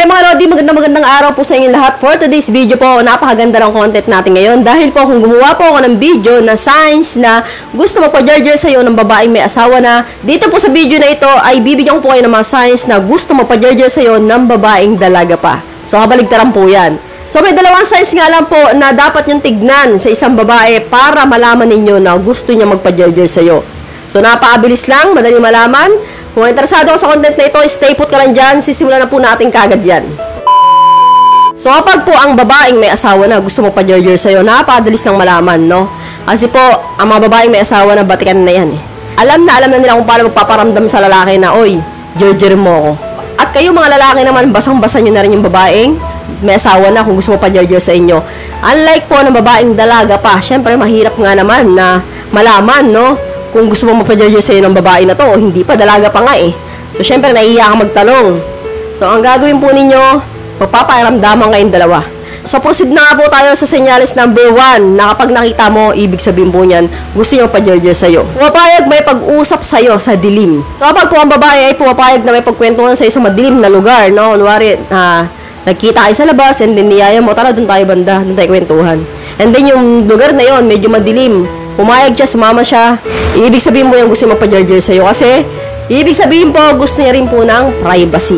mga Lodi, magandang araw po sa inyo lahat. For today's video po, napakaganda ng content natin ngayon. Dahil po kung gumawa po ako ng video na signs na gusto magpa-jarger sa'yo ng babaeng may asawa na, dito po sa video na ito ay bibigyan ko po kayo ng mga signs na gusto magpa-jarger sa'yo ng babaeng dalaga pa. So, kabaligtaran po yan. So, may dalawang signs nga lang po na dapat nyong tignan sa isang babae para malaman ninyo na gusto niya magpa-jarger sa'yo. So, napakabilis lang, madali malaman. Kung interesado ka sa content na ito, stay put ka lang dyan. Sisimulan na po natin kagad yan. So, kapag po ang babaeng may asawa na gusto mo pa-jarger sa'yo, napakadalis lang malaman, no? Kasi po, ang mga babaeng may asawa na batikan na yan, eh. Alam na nila kung paano magpaparamdam sa lalaki na, oy, jarger mo ako. At kayo mga lalaki naman, basang-basa nyo na rin yung babaeng may asawa na kung gusto mo pa-jarger sa inyo. Unlike po ng babaeng dalaga pa, syempre mahirap nga naman na malaman, no? Kung gusto mo magpa-jarger sa'yo ng babae na to, o hindi pa, dalaga pa nga eh. So, syempre, naiiya kang magtanong. So, ang gagawin po ninyo, magpaparamdaman kayong dalawa. So, proceed na nga po tayo sa senyales number 1, na kapag nakita mo, ibig sabihin po niyan, gusto niyo magpa-jarger sa'yo. Pumapayag may pag-usap sa'yo sa dilim. So, kapag po ang babae ay pumapayag na may pagkwentuhan sa'yo sa madilim na lugar, no? Kunwari, nagkita kayo sa labas, and then niyaya mo, tara, doon tayo banda, doon tayo kwentuhan. And then, yung lugar na yon medyo madilim. Pumayag siya, sumama siya, ibig sabihin mo yung gusto niya magpa-jarger sa'yo kasi ibig sabihin po, gusto niya rin po ng privacy.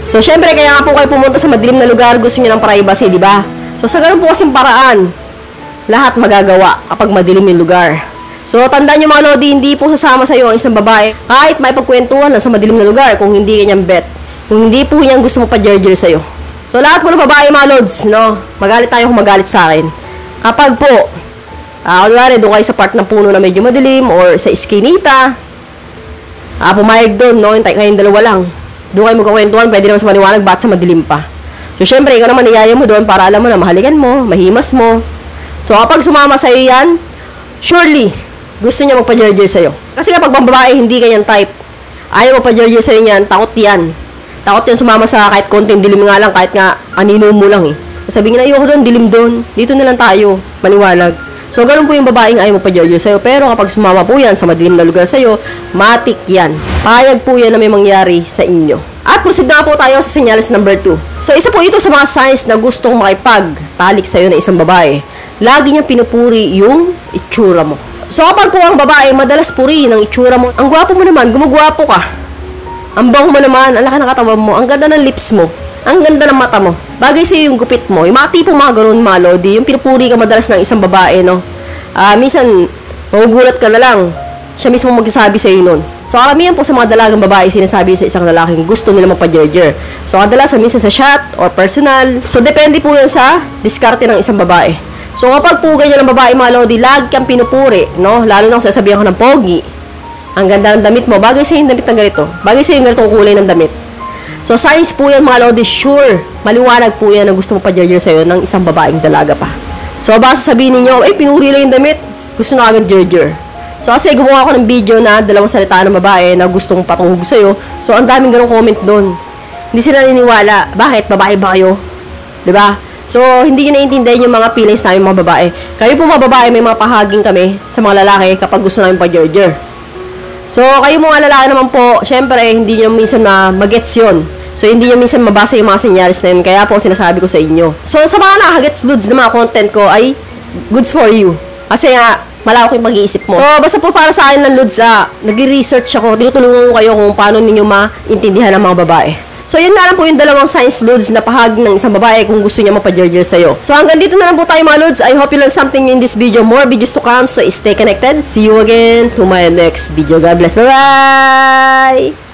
So, syempre, kaya nga po kayo pumunta sa madilim na lugar, gusto niya ng privacy, di ba? So, sa ganun po kasing paraan, lahat magagawa kapag madilim yung lugar. So, tandaan niyo mga Lodi, hindi po sasama sa'yo ang isang babae kahit may pagkwentuhan na sa madilim na lugar kung hindi kanyang bet. Kung hindi po yan gusto mo pa-jarger sa'yo. So, lahat po ng babae mga Lods, no? Magalit tayo kung magalit sa akin. Kapag po, kunwari, doon kayo sa part ng puno na medyo madilim or sa iskinita, pumayag doon, no? Hintay kayong dalawa lang. Doon kayo magkakwentuhan, pwede naman sa maliwanag, ba't sa madilim pa? So, syempre, ikaw naman iyaya mo doon para alam mo na mahalikan mo, mahimas mo. So, kapag sumama sa'yo yan, surely, gusto niya magpa-jarger sa'yo. Kasi kapag ang babae, hindi kanyang type, ayaw magpa-jarger sa'yo yan, takot yan. Takot yan sumama sa kahit konting dilim nga lang, kahit nga anino mo lang eh. Sabihin niya, ayoko doon, dilim doon, dito na lang tayo, maliwanag. So, ganun po yung babaeng ayaw magpa-jarger sa'yo. Pero kapag sumama po yan sa madilim na lugar sa'yo, matik yan. Payag po yan na may mangyari sa inyo. At proceed na po tayo sa senyales number 2. So, isa po ito sa mga signs na gustong makipagtalik sa'yo na isang babae. Lagi niyang pinupuri yung itsura mo. So, kapag po ang babae madalas purihin ang itsura mo, ang gwapo mo naman, gumagwapo ka. Ang bango mo naman, ang laki ng katawan mo, ang ganda ng lips mo, ang ganda ng mata mo. Bagay sa'yo yung gupit mo. Yung mga tipong mga ganun, mga Lodi. Yung pinupuri ka madalas ng isang babae, no? Minsan, magugulat ka na lang. Siya mismo magsasabi sa'yo nun. So, karamihan po sa mga dalagang babae, sinasabi sa isang lalaking gusto nila magpa-jarger. So, kadalasan minsan sa chat or personal. So, depende po yan sa diskarte ng isang babae. So, kapag po ganyan ng babae, mga Lodi, lag kang pinupuri, no? Lalo na kung sasabihan ko ng pogi. Ang ganda ng damit mo. Bagay sa'yo yung damit na ganito. Bagay sa'yo yung ganitong kulay ng damit. So, signs po yan, mga Lodi, sure, maliwanag po yan na gusto mo pa-jarger sa'yo ng isang babaeng dalaga pa. So, baka sabihin ninyo, pinuri lang yung damit, gusto na agad jarger. So, kasi gumawa ako ng video na dalawang salita ng babae na gustong patuhog sa'yo. So, ang daming ganong comment doon. Hindi sila naniniwala. Bakit? Babae ba kayo? Diba? So, hindi nyo naiintindihan yung mga feelings namin mga babae. Kayo po mga babae, may mga pahaging kami sa mga lalaki kapag gusto namin pa-jarger. So, kayo mga lalaki naman po, syempre, hindi nyo minsan na magets yun. So, hindi nyo minsan mabasa yung mga senyales na yun. Kaya po, sinasabi ko sa inyo. So, sa mga nakagets loads na mga content ko ay goods for you. Kasi nga, malawak yung pag-iisip mo. So, basta po para sa akin ng loads, nag-research ako, tinutulungan ko kayo kung paano ninyo maintindihan ang mga babae. So, yun nga lang po yung dalawang signs loads na pahag ng isang babae kung gusto niya mapa-jarger sa'yo. So, hanggang dito na lang po tayo mga loads. I hope you learned something in this video. More videos to come. So, stay connected. See you again to my next video. God bless. Bye-bye!